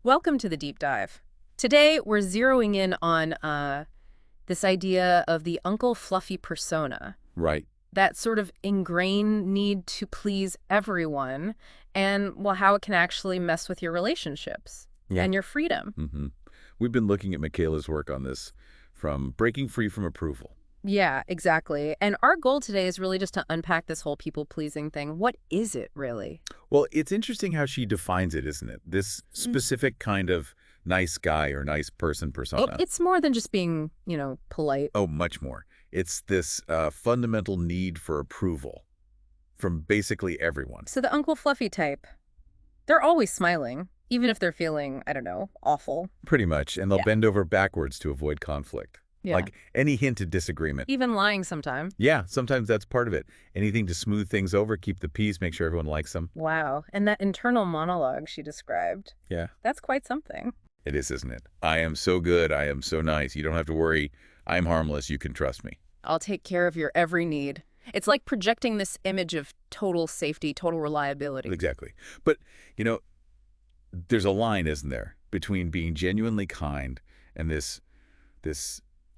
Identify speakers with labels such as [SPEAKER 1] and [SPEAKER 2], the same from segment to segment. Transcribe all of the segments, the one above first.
[SPEAKER 1] Welcome to the deep dive. Today, we're zeroing in on this idea of the Uncle Fluffy persona,
[SPEAKER 2] Right.
[SPEAKER 1] that sort of ingrained need to please everyone, and, well, how it can actually mess with your relationships
[SPEAKER 2] Yeah.
[SPEAKER 1] and your freedom.
[SPEAKER 2] hmm We've been looking at Michaela's work on this, from breaking free from approval.
[SPEAKER 1] Yeah, exactly. And our goal today is really just to unpack this whole people-pleasing thing. What is it, really?
[SPEAKER 2] Well, it's interesting how she defines it, isn't it? This specific kind of nice guy or nice person persona.
[SPEAKER 1] It's more than just being, polite.
[SPEAKER 2] Oh, much more. It's this fundamental need for approval from basically everyone.
[SPEAKER 1] So the Uncle Fluffy type, they're always smiling, even if they're feeling, I don't know, awful.
[SPEAKER 2] Pretty much. And they'll
[SPEAKER 1] Yeah.
[SPEAKER 2] bend over backwards to avoid conflict.
[SPEAKER 1] Yeah.
[SPEAKER 2] Like any hint of disagreement.
[SPEAKER 1] Even lying sometime.
[SPEAKER 2] Yeah, sometimes that's part of it. Anything to smooth things over, keep the peace, make sure everyone likes them.
[SPEAKER 1] Wow. And that internal monologue she described,
[SPEAKER 2] Yeah.
[SPEAKER 1] that's quite something.
[SPEAKER 2] It is, isn't it? I am so good. I am so nice. You don't have to worry. I'm harmless. You can trust me.
[SPEAKER 1] I'll take care of your every need. It's like projecting this image of total safety, total reliability.
[SPEAKER 2] Exactly. But, you know, there's a line, isn't there, between being genuinely kind and this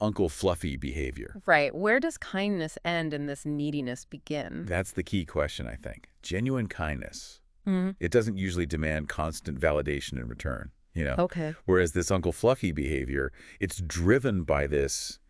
[SPEAKER 2] Uncle Fluffy behavior.
[SPEAKER 1] Right. Where does kindness end and this neediness begin?
[SPEAKER 2] That's the key question, I think. Genuine kindness.
[SPEAKER 1] Mhm.
[SPEAKER 2] It doesn't usually demand constant validation in return, you know?
[SPEAKER 1] Okay.
[SPEAKER 2] Whereas this Uncle Fluffy behavior, it's driven by this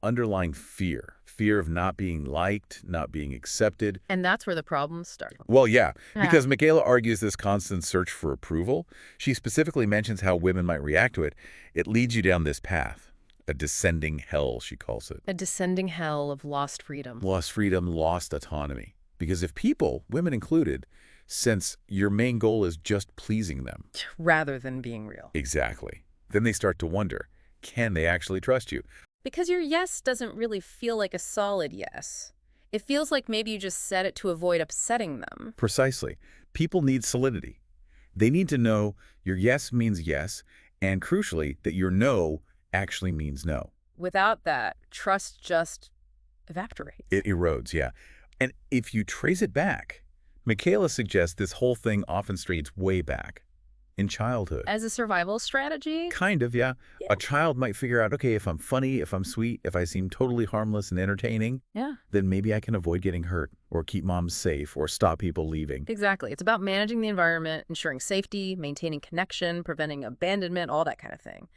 [SPEAKER 2] underlying fear of not being liked, not being accepted.
[SPEAKER 1] And that's where the problems start.
[SPEAKER 2] Well, yeah,
[SPEAKER 1] Yeah.
[SPEAKER 2] because Michaela argues this constant search for approval. She specifically mentions how women might react to it. It leads you down this path, a descending hell, she calls it.
[SPEAKER 1] A descending hell of lost freedom.
[SPEAKER 2] Lost freedom, lost autonomy. Because if people, women included, sense your main goal is just pleasing them,
[SPEAKER 1] Rather than being real.
[SPEAKER 2] exactly, then they start to wonder, can they actually trust you?
[SPEAKER 1] Because your yes doesn't really feel like a solid yes. It feels like maybe you just said it to avoid upsetting them.
[SPEAKER 2] Precisely. People need solidity. They need to know your yes means yes, and crucially, that your no actually means no.
[SPEAKER 1] Without that, trust just evaporates.
[SPEAKER 2] It erodes, yeah. And if you trace it back, Michaela suggests this whole thing often strays way back in childhood.
[SPEAKER 1] As a survival strategy?
[SPEAKER 2] Kind of, yeah.
[SPEAKER 1] Yeah.
[SPEAKER 2] A child might figure out, okay, if I'm funny, if I'm sweet, if I seem totally harmless and entertaining,
[SPEAKER 1] Yeah,
[SPEAKER 2] then maybe I can avoid getting hurt or keep mom safe or stop people leaving.
[SPEAKER 1] exactly. It's about managing the environment, ensuring safety, maintaining connection, preventing abandonment, all that kind of thing.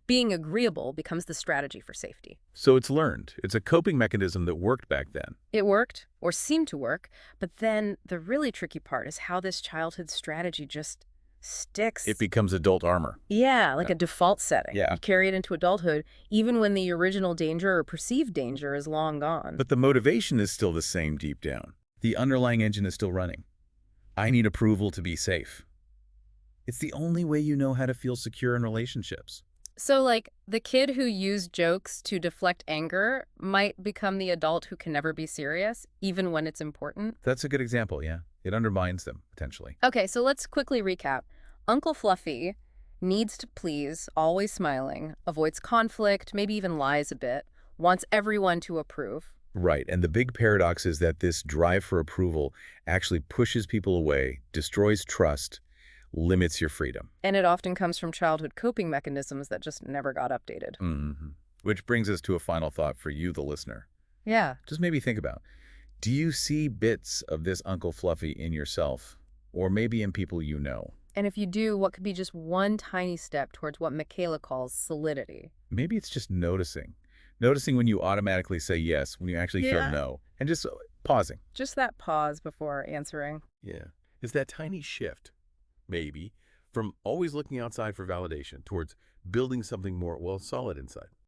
[SPEAKER 1] Being agreeable becomes the strategy for safety.
[SPEAKER 2] So it's learned. It's a coping mechanism that worked back then.
[SPEAKER 1] It worked, or seemed to work, but then the really tricky part is how this childhood strategy just sticks.
[SPEAKER 2] It becomes adult armor.
[SPEAKER 1] Yeah, like
[SPEAKER 2] Yeah.
[SPEAKER 1] a default setting.
[SPEAKER 2] Yeah.
[SPEAKER 1] You carry it into adulthood, even when the original danger or perceived danger is long gone.
[SPEAKER 2] But the motivation is still the same deep down. The underlying engine is still running. I need approval to be safe. It's the only way you know how to feel secure in relationships.
[SPEAKER 1] So, like, the kid who used jokes to deflect anger might become the adult who can never be serious, even when it's important.
[SPEAKER 2] That's a good example, yeah. It undermines them, potentially.
[SPEAKER 1] Okay, so let's quickly recap. Uncle Fluffy needs to please, always smiling, avoids conflict, maybe even lies a bit, wants everyone to approve.
[SPEAKER 2] Right, and the big paradox is that this drive for approval actually pushes people away, destroys trust, limits your freedom.
[SPEAKER 1] And it often comes from childhood coping mechanisms that just never got updated.
[SPEAKER 2] Which brings us to a final thought for you, the listener.
[SPEAKER 1] Yeah.
[SPEAKER 2] Just maybe think about, do you see bits of this Uncle Fluffy in yourself, or maybe in people you know?
[SPEAKER 1] And if you do, what could be just one tiny step towards what Michaela calls solidity?
[SPEAKER 2] Maybe it's just noticing. Noticing when you automatically say yes, when you actually feel
[SPEAKER 1] Yeah.
[SPEAKER 2] no, and just pausing.
[SPEAKER 1] Just that pause before answering.
[SPEAKER 2] Yeah. It's that tiny shift, maybe, from always looking outside for validation towards building something more, well, solid inside.